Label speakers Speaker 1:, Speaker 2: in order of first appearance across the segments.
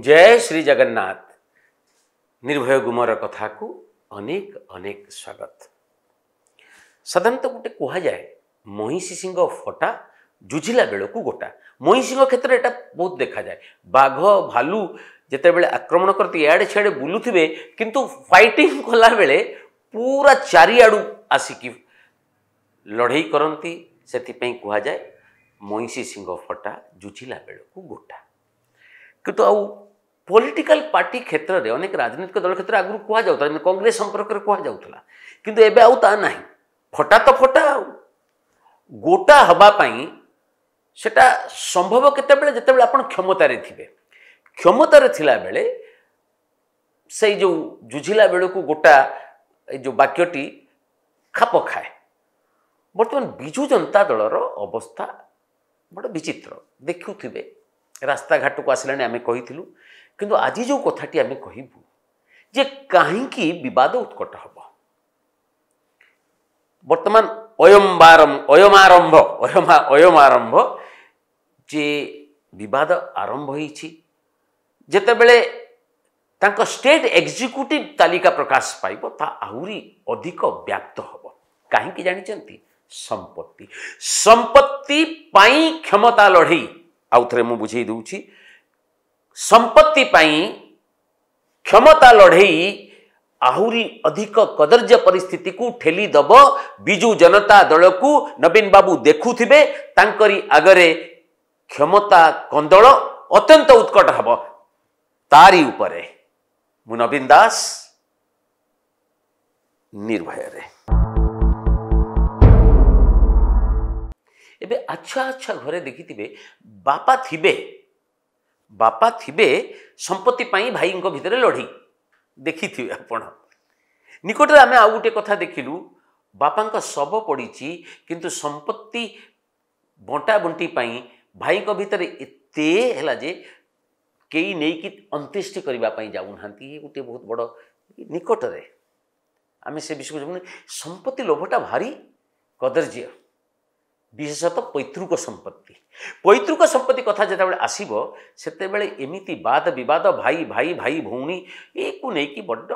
Speaker 1: जय श्री जगन्नाथ। निर्भय गुमर कथा को अनेक अनेक स्वागत। साधारणतः गोटे कह जाए महिषी सिंह फटा जुझिला बेल को गोटा। महिषी क्षेत्र में बहुत देखा जाए। बाघ भालू जिते बड़े आक्रमण करती इे सियाड़े बुलुवे किंतु फाइटिंग कला बेले पूरा चारिआडू आसिकी लड़ई करती से कह जाए महिषी सिंह फटा जुझिला बेल को गोटा। किंतु आउ पॉलिटिकल पार्टी क्षेत्र में अनेक राजनीतिक दल क्षेत्र आगु कह जाता कांग्रेस संपर्क में कह जाता किंतु एबे आउ ता नहीं। फटा तो फटा गोटा हवापाई सेटा संभव केतेबेले जेतेबेले आपण क्षमतारे थिबे। क्षमतारे थिला बेले से जो जुझिला बेल को गोटा जो वाक्यटी खाप खाए। बर्तमान बिजु जनता दलर अवस्था बड़ विचित्र देखुथिबे। रास्ता घाट को आसलानी आमे कहिथिलु किंतु आज जो कथाटी आमे कहिबु जे काहींकी विवाद उत्कट हब। वर्तमान अयमारंभ जे विवाद आरंभ होईछि जेतेबेले तांको स्टेट एग्जीक्यूटिव तालिका प्रकाश पाइब ता आहुरी अधिक व्याप्त हब। काहींकी जानिचंती संपत्ति संपत्ति पाई क्षमता लड़ई। आउ थे मुझे बुझे दूची संपत्ति पाई क्षमता लड़ई आहुरी अधिक कदर्य परिस्थिति को ठेली दब। बिजु जनता दल को नवीन बाबू देखुथिबे तांकरी आगरे क्षमता कंदल अत्यंत उत्कट हब। तारी उपरे मु नवीन दास निर्भय रे। एबे अच्छा अच्छा घरे देखिथिबे बापा थिबे संपत्ति पाई भाई भितर लड़ी देखिथिबे आपण। निकट आमे आउ गोटे कथा देखिलु बापा शव पड़ी किंतु संपत्ति बंटा बंटी पाई भाई भितर एते हैला जे केई नै कि अंत्येष्टि करबा पाई जाउ नांती। गोटे बहुत बड़ निकट रे आमे से विषय को संपत्ति लोभटा भारी कदर्य विशेषतः पैतृक संपत्ति कथा जिते आसब से एमती वाद विवाद भाई भाई भाई भौणी ये नहीं बड़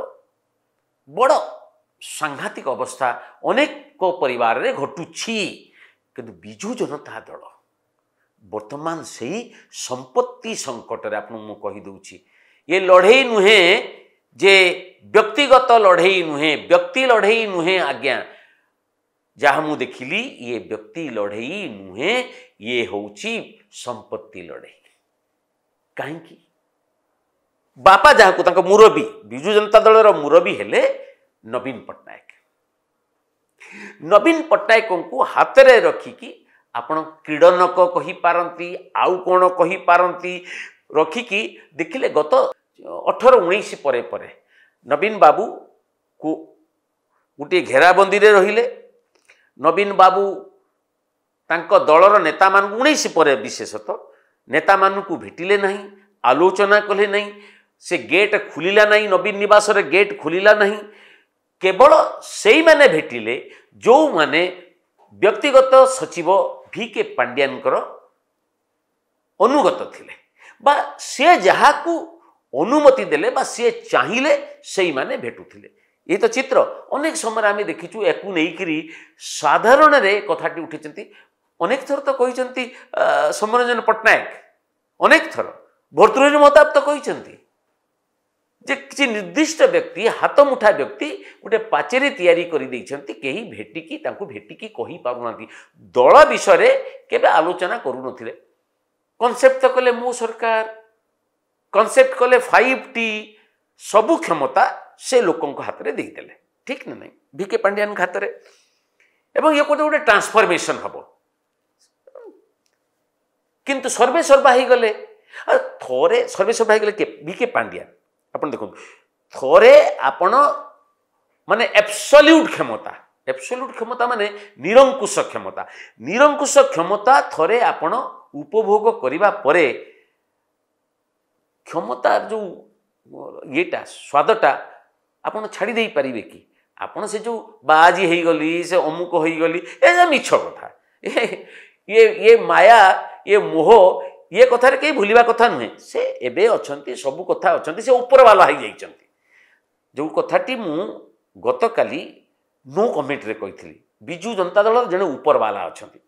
Speaker 1: बड़ सांघातिक अवस्था अनेक परिवार रे घटुछि। किंतु बिजु जनता दल वर्तमान से संपत्ति संकट रे आपन मु कहि दूछि ये लड़ई नुहे जे व्यक्तिगत लड़ई नुहे व्यक्ति लड़ई नुहे आज्ञा। जहाँ मु देखिली ये व्यक्ति लड़ई नुहे ये होउची संपत्ति लड़ई। कहीं बापा जहाँ को तांको मुरबी बिजु जनता दलर मुरबी हेले नवीन पट्टनायक को हाथ रे रखिकी आपण क्रीडनक कही पारंती आउ कौन कही पारंती रखिकी देखिले गत 18-19 परे नवीन बाबू को गोटे घेराबंदी रे रहिले। नवीन बाबू तांको दलर नेता मान 19 पर विशेषतः नेता मान को भेटिले नहीं आलोचना कले नहीं से गेट खुलिला नहीं नवीन निवास रे गेट खुलिला नहीं। केवल सेई माने भेटिले जो माने व्यक्तिगत सचिव VK पांड्यानकर अनुगत थिले बा से जहा को अनुमति देले बा से चाहिले सेई माने भेटुथिले। ये तो चित्र अनेक समय आम देखीचु याकू नहीं साधारण रे कथाटी उठी। अनेक थर तो कहते समरंजन पट्टनायक अनेक थर भर्तृहरि महताब तो कहते जे किसी निर्दिष्ट व्यक्ति हाथ मुठा व्यक्ति गोटे पाचेरी तैयारी कर कहीं भेटिकी भेटिकी कही पारना दल विषय केबे आलोचना करू नथिले। कनसेप्ट तो कले मो सरकार कनसेप्ट कले 5T सबु क्षमता से लोकों हाथ में देदेले ठीक ना नहीं VK पांड्यान हाथ में एवं ये गोटे ट्रांसफॉर्मेशन हम किंतु सर्वे सर्वा हो गले थोड़े सर्वे सर्वा हो गले VK पांड्यान अपन देखो थोड़े आपण माने एब्सोल्यूट क्षमता माने निरंकुश क्षमता थोड़े आपण उपभोग करने परे क्षमता जो येटा स्वादटा आपन छाड़ी दे पारिबे कि आपन से जो बाजी हो गली से अमुक हो गली ए मिछ कथा ये माया ये मोह ये कथार कहीं भूलवा कथा नुहे से एबे अछंती सब कथा अछंती से ऊपर वाला हो जाइछंती जो कथाटी मु गत काली नो कमेंट रे कहितली बिजू जनता दल जने ऊपर वाला अछंती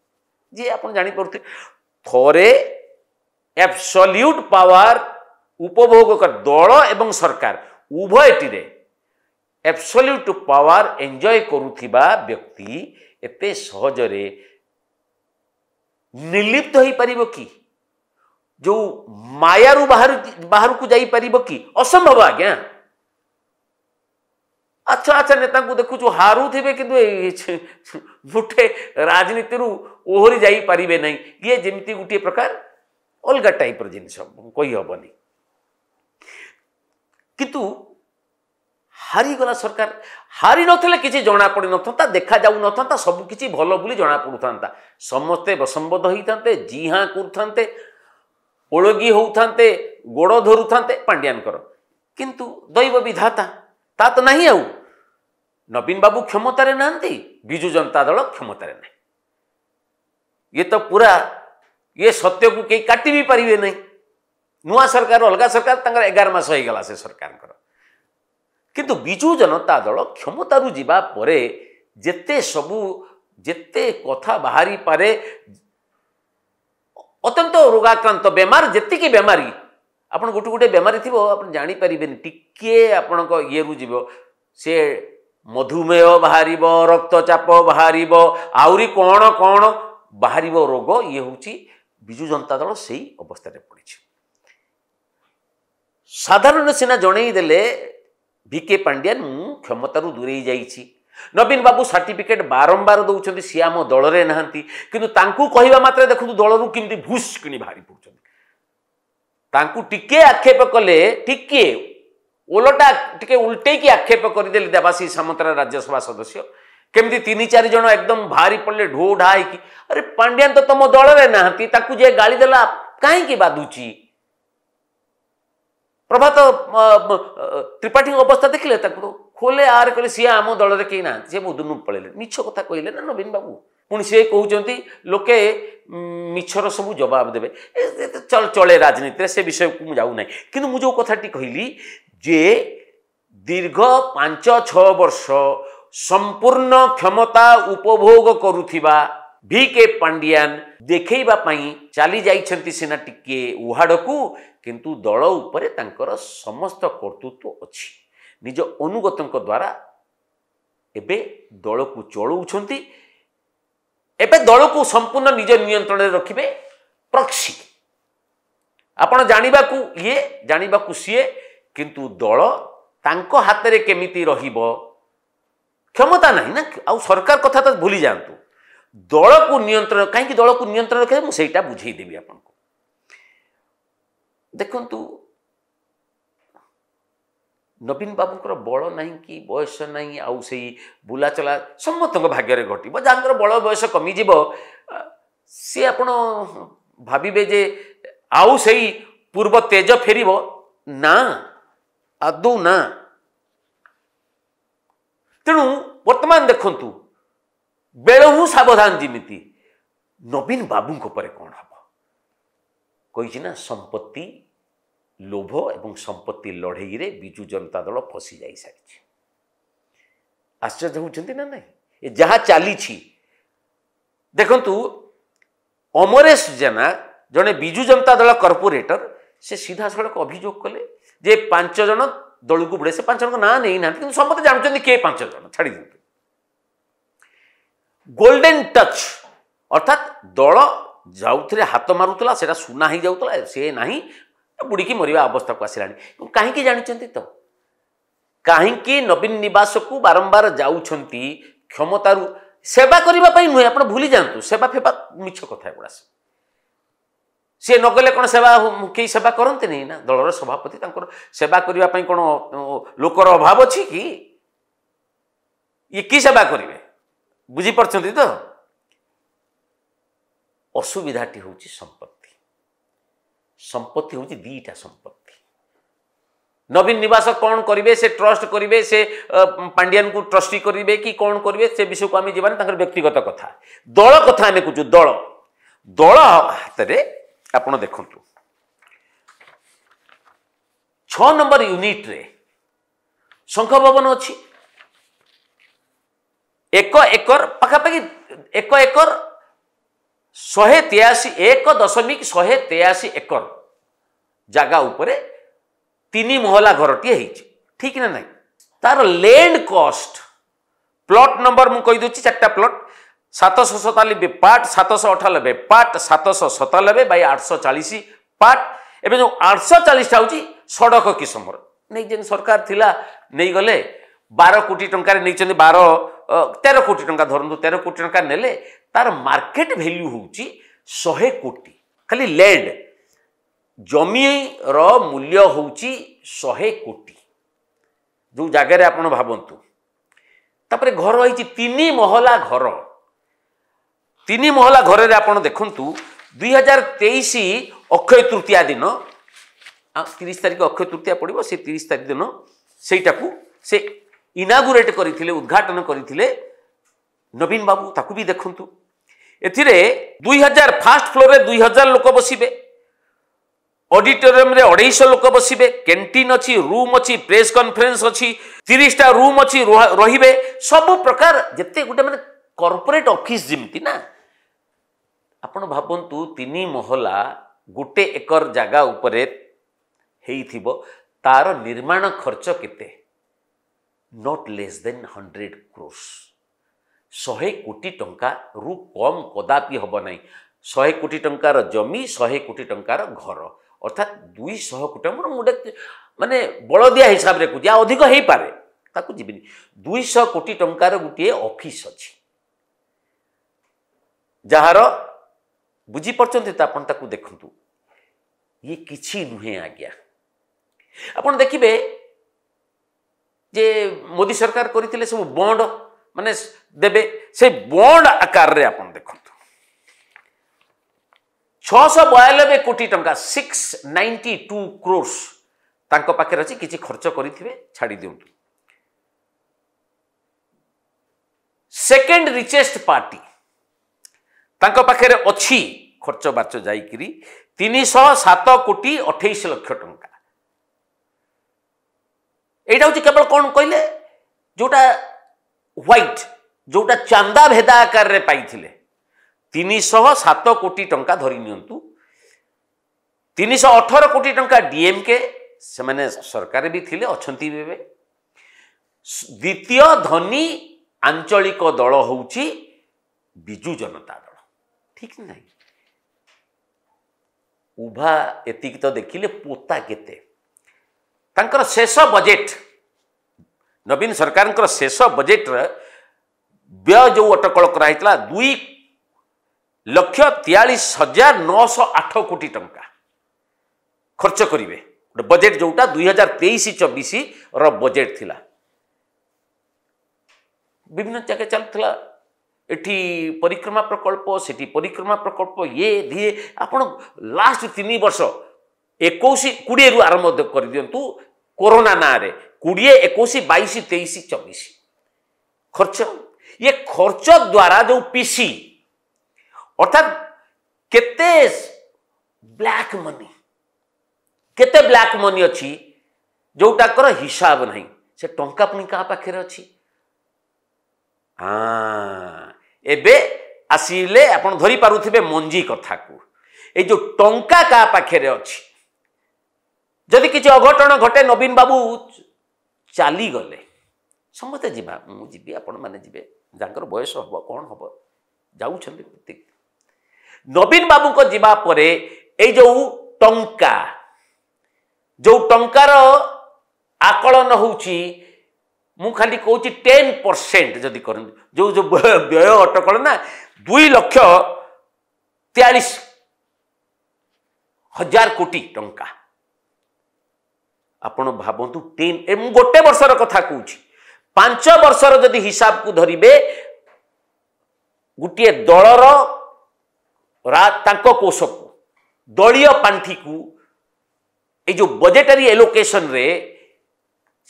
Speaker 1: जे आपण जानि परथे थोरे एब्सोल्यूट पावर उपभोग कर दल एवं सरकार उभयटी रे एब्सोल्यूट पावर एंजॉय करुथिबा व्यक्ति एते सहजरे निर्लिप्त हो पारिबो कि जो मायारू बाहर को जाई पारिबो कि असंभव आज्ञा अच्छा अच्छा नेता को देखु जो हारू थे कि गोटे राजनीति ओहरी जाई पारिबे नहीं ये जेमती गोटे प्रकार अलग टाइप जिनस कही हेनी किंतु हारीगला सरकार हारी नथिले किसी जना पड़ी नथा देखा जाऊ नथा सब किसी भल बोली जना पड़ुता समस्ते वसंबद्ध होते जी हाँ करते ओलगी होते गोड़ धरुते पांड्यानकर किंतु दैव विधाता ता तो नहीं आउ नवीन बाबू क्षमतार नांती बिजू जनता दल क्षमतार ना ये तो पूरा ये सत्य को कहीं काटी भी पारे नहीं नुआ सरकार अलग सरकार 11 मास हो गला से सरकार किंतु बिजू जनता दल क्षमतारू जीवा परे जेते सबू जेते कथा बाहरी पारे अत्यंत रोगाक्रांत बेमार जेतिकी बेमारी आपन गोटे गोटे बेमारी थी आप जानी पारे टिके आपण ये जीव से मधुमेह बाहर रक्तचाप बाहर आहरी कौन कौन बाहर रोग ये हूँ बिजू जनता दल से अवस्था पड़ी साधारण सिना जनईदेले वीके पांड्यान क्षमतारू दूरे जाइए नवीन बाबू सर्टिफिकेट बारंबार दौरान सी आम दल में नहांती किंतु तांकू कहवा मात्र देखु दलरू किमती भूस कि बाहरी पड़ुं टिके आक्षेप कले टिके ओलटा टिके उल्टे की आक्षेप करदे देवाशीष सामंतरा राज्यसभा सदस्य केमती 3-4 जन एकदम भारी पड़े ढो ढा कि अरे पांड्यान तो तुम दल में नहांती ताकू जे गाली देला कहीं बाधुची प्रभात त्रिपाठी अवस्था देखिले खोले आर कहले सी आम दल में कहीं ना सी मुदुनु पड़े मिछ कथा कहले ना नवीन बाबू पुणी सी कहते लोके मिछर सब जवाब देवे चल चले राजनीति से विषय को जाऊ ना कि मुझे कथाटी कहली जे दीर्घ 5-6 वर्ष संपूर्ण क्षमता उपभोग करुथिबा वीके पांड्यान देखैबा पई चली जाइछंती सेना टिके उहाड़कू किंतु दल उपरे तांकर समस्त कर्तृत्व अछि निज अनुगतंक द्वारा एबे दल को चलौछंती एबे दल को संपूर्ण निज नियंत्रण में रखिबे प्रॉक्सी आपण जानिबा को सीए किंतु दल तांको हाथ रे केमिति रहिबो क्षमता नहीं ना आउ सरकार कथा तो भूली जातु दल को नियंत्रण कहीं दल को नियंत्रण रखे मुझे बुझेदेवी आपको देखु नवीन बाबूर बल ना कि बयस ना आउ से बुला चला समस्त भाग्य घटब जहाँ बल बयस कमिज सी आप भावे जे आउ से पूर्व तेज फेर ना आदौ ना तेणु वर्तमान देखु बेलू सावधान जिमिति नवीन बाबू पर कौन हम कही ना संपत्ति लोभ एवं संपत्ति लड़ई रे बिजू जनता दल फसी जा सारी आश्चर्य होती ना नहीं जहाँ चली देखु अमरेश जेना जड़े बिजू जनता दल कॉर्पोरेटर से सीधा सड़क अभियोग कले जे 5 जन दल को बुड़े से 5 जन ना नहीं ना कि समस्त जानते किए 5 जन छाड़ी दिंतु गोल्डन टच अर्थात दल जाऊे हाथ मारूला से सुना ही जाऊला सी ना बुड़ीकी मरवा अवस्था को आसला कहीं जानते तो कहीं नवीन निवास को बारंबार जाऊँच क्षमतारू सेवा करने नुहे आप भूली जातु सेवा फेबा मिछ कथा गुड़ा सी नगले कौन सेवा कई सेवा करते नहीं ना दलर सभापति सेवा करने कौन लोकर अभाव अच्छी कि ये की सेवा करेंगे बुझीपार तो असुविधाटी हूँ संपत्ति संपत्ति हूँ दीटा संपत्ति नवीन निवास कौन करेंगे से ट्रस्ट करेंगे से पांड्यान को ट्रस्टी करेंगे कि कौन करेंगे से विषय को आम जीवन व्यक्तिगत कथा दल कथा आम कहूँ दल दल हाथ में आपण देखंतु 6 नंबर यूनिट रे शंख भवन अच्छी 1 एकर पाखापाखि 1 एकर 1.183 एकर जगह उपरे 3 महला घरटी ठीक ना नहीं तार लैंड कॉस्ट प्लॉट नंबर मु कही दूची 4टा plot 797 part 798 part 797 by 840 part एवं जो 840 टा होची सड़क किसमर नहीं जेन सरकार थिला नहीं गले 12 कोटी टंका नहीं 13 कोटी टंका धरतु 13 कोटी टंका नेले तार मार्केट वैल्यू होची 100 कोटी खाली लैंड जमी रो मूल्य होची 100 कोटी जो जगह आपण भावंतु तापरे घर होई 3 महला घर 3 महला घर रे आपण देखंतु 2023 अक्षय तृतीया दिन 30 तारिख अक्षय तृतीया पड़ो से 30 तारिख दिन सेटाकू से इनागुरेट करथिले उद्घाटन करथिले नवीन बाबू ताकू भी देखंतु एथिरे 2000 फास्ट फ्लोर रे 2000 लोक बसिबे ऑडिटोरियम रे 250 लोक बसिबे कैंटीन अच्छी रूम अच्छी प्रेस कॉन्फ्रेंस अच्छी 30 टा रूम अच्छी रहिबे सब प्रकार जते गुटे माने कॉर्पोरेट ऑफिस जिमती ना आपण भाबंतु 3 महला गोटे एकर जगह उपरे हेइथिबो तार निर्माण खर्च केते नॉट लेस देन 100 crores 100 कोटी टंका रु कम कदापि हब नहीं 100 कोटी टंकार जमी 100 कोटी टंकार घर अर्थात 200 कोटी मोटे माने बलदिया हिसाब रे कुछ अधिक हो पारे ताकू जीविनी 200 कोटी टंकार गोटे ऑफिस अच्छी जार बुझी पार्चंती तो आपन ताकू देखंतु ये किछि नुहे आज्ञा आपन देखिबे जे मोदी सरकार करथिले सब बॉन्ड माने देबे से बॉन्ड आकार रे आपन देखंतु 692 कोटी टंका 692 crores तांको पाखे अछि किछि खर्च करिथिबे छाड़ी दियंतु सेकेंड रिचेस्ट पार्टी तांको पाखे अछि खर्च बाच जाईकरी 307 कोटी 28 लाख टंका एटा होची केवल कोन कहले जोटा व्हाइट जोटा चांदा भेदा आकार रे पाइथिले 307 कोटी टंका धरी नियंतु 318 कोटी टंका डीएमके से माने सरकार भी थिले अछंती बेबे द्वितीय धनी आंचलिक दल होउची बिजू जनता दल ठीक नहीं उभा एतिक तो देखिले पोता केते तांकर शेष बजेट नवीन सरकार शेष बजेट व्यय जो अटकल कराइतला 2,43,908 कोटी टंका खर्च करिवे बजेट जोटा 2023-24 रो बजेट थिला विभिन्न जगह चलथिला एठी परिक्रमा प्रकल्प सेठी परिक्रमा प्रकल्प ये धीरे आपण लास्ट 3 वर्ष 21-20 रु आरंभ कर दियंतु कोरोना ना रे 20-21-22-23-24 खर्च ये खर्च द्वारा जो पीसी अर्थात केते ब्लैक मनी अच्छी जोटा कर हिसाब नहीं से टंका पुणी क्या पाखे अच्छी एबे आसिले आपण धरी पारुथिबे मंजी कथा को ए जो टंका का पाखे अच्छी जदि किसी अघटन घटे नवीन बाबू चली गले समस्ते जीवा मुझी आपण मैंने जी जर बयस हम कौन हम जाऊँ नवीन बाबू को जीवा परे ए जो टंकार आकलन होची मु खाली कहूँ 10% जदि कर जो जो व्यय अटकल ना 2,43,000 कोटी टंका आपण भावतु 10 गोटे वर्षर कथा कहूँ 5 वर्षर जदि हिसाब को धरिबे गोटे दलर कोष को दलीय पांठी को ये जो बजेटरी एलोकेशन रे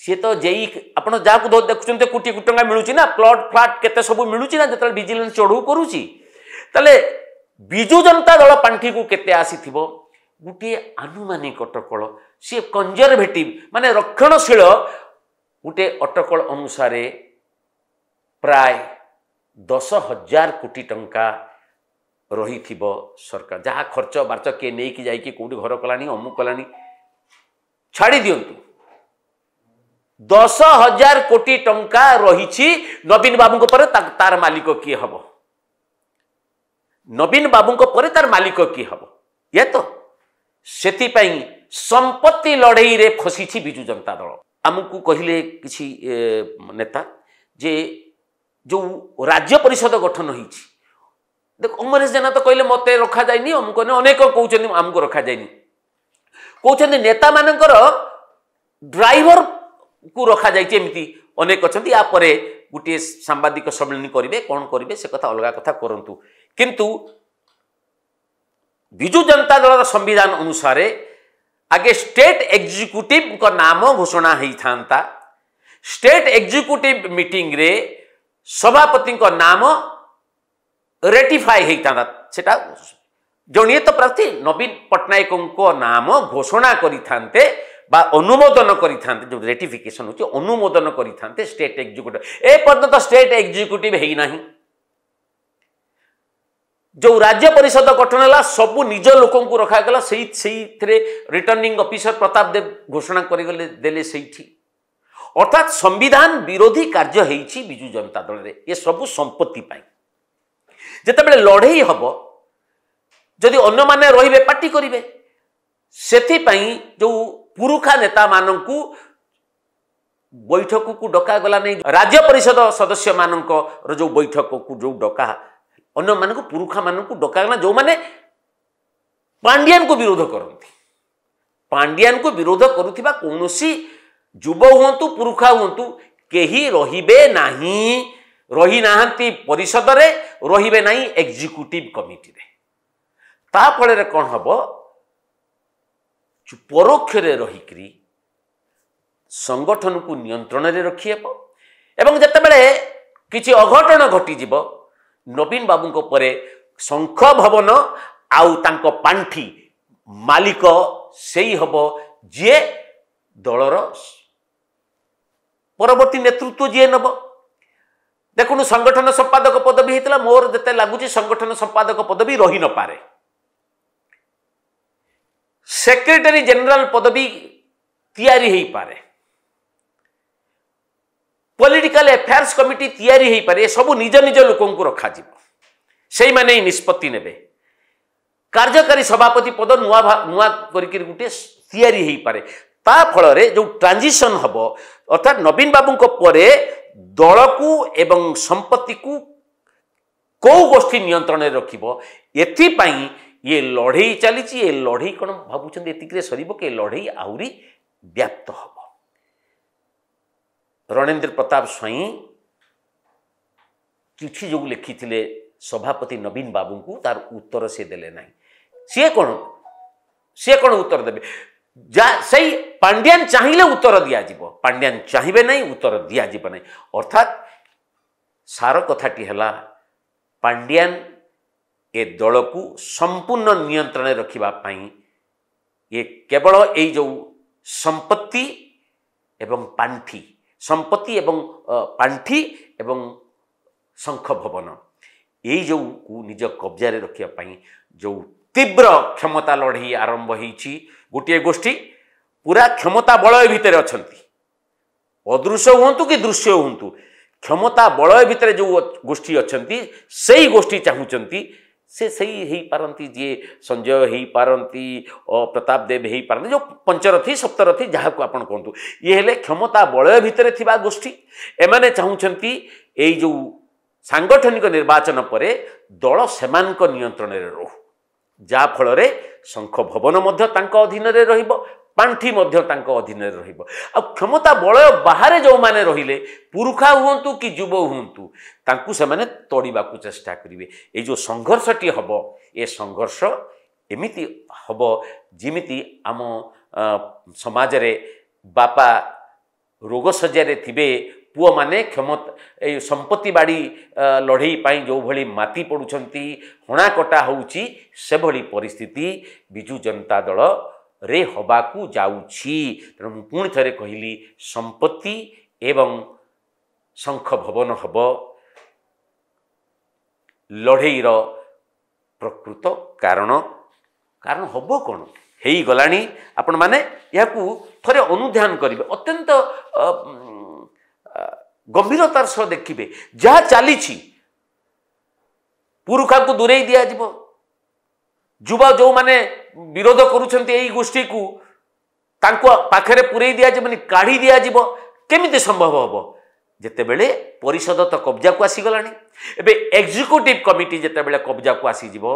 Speaker 1: सी तो जेई आपण जहाँ को देखुं कोटी कोटी टंका मिलूँ ना प्लॉट फ्लाट केते सब मिलूँ ना जो विजिलेंस चढ़ू करुँची ताले विजु जनता दल पांठी को केते आसीथिबो गोटे आनुमानिक अटकल सी कंजरभेटिव माने रक्षणशील गोटे अटकल अनुसार प्राय 10,000 कोटी टंका रही सरकार जहाँ खर्च बार्च किए नहीं कि जाइए कौटी घर कलानी अमुक कलानी छाड़ी दिंतु 10,000 कोटी टंका रही नवीन बाबू पर तार मालिक किए हम नवीन बाबू पर तार मालिक किए हम ये तो से संपत्ति लड़ई रे फसी विजु जनता दल आमको कहले किसी नेता जे जो राज्य परिषद गठन होती देख अमरेश जेना तो कहले मत रखा जाए अमुक अनेक कहते आमको रखा जाए कहते नेता मानकर ड्राइवर को रखा जामती अनेक अच्छा या गोटे सांबादिक सम्मेलन करेंगे कौन करेंगे से कथा अलग कथा करूँ किंतु विजु जनता दल संविधान अनुसार आगे स्टेट एग्जीक्यूटिव का नाम घोषणा होता स्टेट एग्जीक्यूटिव मीटिंग रे सभापति का नाम रेटिफाई होता सेटा जड़िए तो प्रार्थी नवीन पट्टनायक को नाम घोषणा करिथान्ते बा अनुमोदन करिथान्ते जो रेटिफिकेशन होची अनुमोदन करिथान्ते स्टेट एग्जीक्यूटिव ए पर्यंत स्टेट एग्जीक्यूटिव है नहीं जो राज्य परिषद गठन है सबू निज लोक को रखागला से रिटर्निंग ऑफिसर प्रताप देव घोषणा करगले देले सेठी अर्थात संविधान विरोधी कार्य होईछि विजु जनता दल रे ये सबू संपत्ति पाई जेतेबेले लड़ई हम जदि अन्य माने रहिबे पार्टी करिवे सेथि पई जो पुरुखा नेता माननकु बैठक को डका गला नहीं राज्य परिषद सदस्य मानक जो बैठक को जो डका अन्य मानक पुरुखा मानक डका गला जो माने पांड्यान को विरोध करती पांड्यान को विरोध करुथिबा कोनोसी युव हुंतु पुरुखा हुंतु केही रहिबे नाही रही नाहंती परिषद रे रहिबे नाही एग्जीक्यूटिव कमिटी रे ता फळे कौन हम परोक्ष रहीकि संगठन को नियंत्रण रे रखी हेब एवं जेतेबेले किछि अघटन घटी नवीन बाबू को परे शंख भवन आउ तांको पांठी मालिक सेई हब जे दलर परवर्ती नेतृत्व जी नब देखु संगठन संपादक पदवी होता मोर जिते लगुच संगठन संपादक पदवी रही न पारे सेक्रेटरी जनरल पदवी तैयारी हो पारे पॉलिटिकल अफेयर्स कमिटी तैयारी हो पारे सब निज निज लोक रखा से माने निष्पत्ति नेबे कार्यकारी सभापति पद नुआ नुआ करके गोटे तैयारी हो पारे ता फल जो ट्रांजिशन हम अर्थात नवीन बाबू को परे दल को एवं संपत्ति को कौ गोष्ठी नियंत्रण रखिबो एथिपाई ये लड़ई चली ये लड़ई कौन भावुं एतिक सर कि लड़ई आहरी व्याप्त हम रणेंद्र प्रताप स्वाई चिठी जो लिखी सभापति नवीन बाबू को तार उत्तर से देले नहीं सी कौन उत्तर देवे सही पांड्यान चाहिए उत्तर दिज्व पांड्यान चाहिए नहीं उत्तर दिज्व नहीं अर्थात सार कथाटी है पांड्यान ए दल को संपूर्ण नियंत्रण रखापी ये केवल ये जो संपत्ति एवं पांठी संपत्ति एवं पांठी एवं शंख भवन यही जो निज कब्जा रखापी जो तीव्र क्षमता लड़ई आरंभ होती गोटे गोष्ठी पूरा क्षमता बलय भितर अच्छा अदृश्य हूँ कि दृश्य हूँ क्षमता बलय भितर जो गोष्ठी अच्छा से ही गोष्ठी चाहूँगी से सही हो पारती जी संजय हो पारती प्रताप देव हो पारती जो पंचरथी सप्तरथी जहाँ को आप कहतु ये हेले क्षमता बलय भितर थिबा गोष्ठी एमाने चाहूँगी ये जो सांगठनिक निर्वाचन पर दल सेमानक नियंत्रण रे रहू जा फल रे शंख भवन मध्य तांको अधीन रे रहिबो पांठी मध्य तांको अधीन रे रहिबो आ क्षमता बलय बाहर जो माने रहिले पुरुखा हुंतु कि युव हुंतु तांकु से माने तोड़ीबा को चेष्टा करिवे ए जो संघर्षटी हबो ए संघर्ष एमिति हबो जिमिति आम समाज रे बापा रोग सज्जा रे थिबे पुओ माने क्षमता ए संपत्ति बाड़ी लड़ई पाई जो भली माती पड़ुछंती हणाकटा होउची से भली परिस्थिति बिजु जनता दल रे हबाकू जाउछि। तेणु मु पुणी थरे कहली संपत्ति एवं शंख भवन हब लड़ईर प्रकृत कारण हब कौन हो गलानी आपण माने याकू थरे अनुध्यान करिवे अत्यंत गंभीरतार सह देखिए जहाँ चली पुरुषा को दूरे दिया जिवो युवा जो माने विरोध करुछंती एई गोष्ठी को तांको पाखरे पुरई दिया जिवनी काढ़ी दिया जिवो केमिति संभव हबो जेतेबेले परिषद तो कब्जा को आसी गलानी एबे एग्जीक्यूटिव कमिटी जेतेबेले कब्जा को आसी जिवो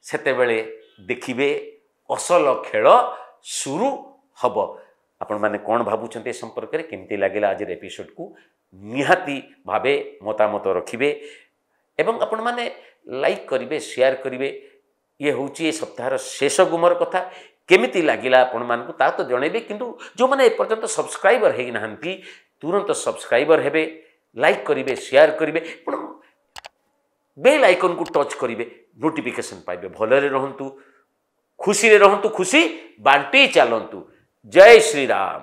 Speaker 1: सेतेबेले देखिबे असल खेल शुरू हब। आपण माने कौन भावुं संपर्क में केमती लगे आज एपिसोड को निहाती भावे मतामत रखिए एवं आपण माने लाइक करिवे शेयर करिवे। ये हूँ ये सप्ताह शेष गुमर कथा केमिति लागिला आपण मानकु ता तो जणेबे किंतु जो माने एपर्यंत सब्सक्राइबर हेई नाहंती तुरंत सब्सक्राइबर हेबे लाइक करिवे शेयर करिवे बेल आइकन को टच करिवे नोटिफिकेशन पाइबे। भलरे रहंतु खुशी रे रहंतु खुशी बांटी चलंतु। जय श्री राम।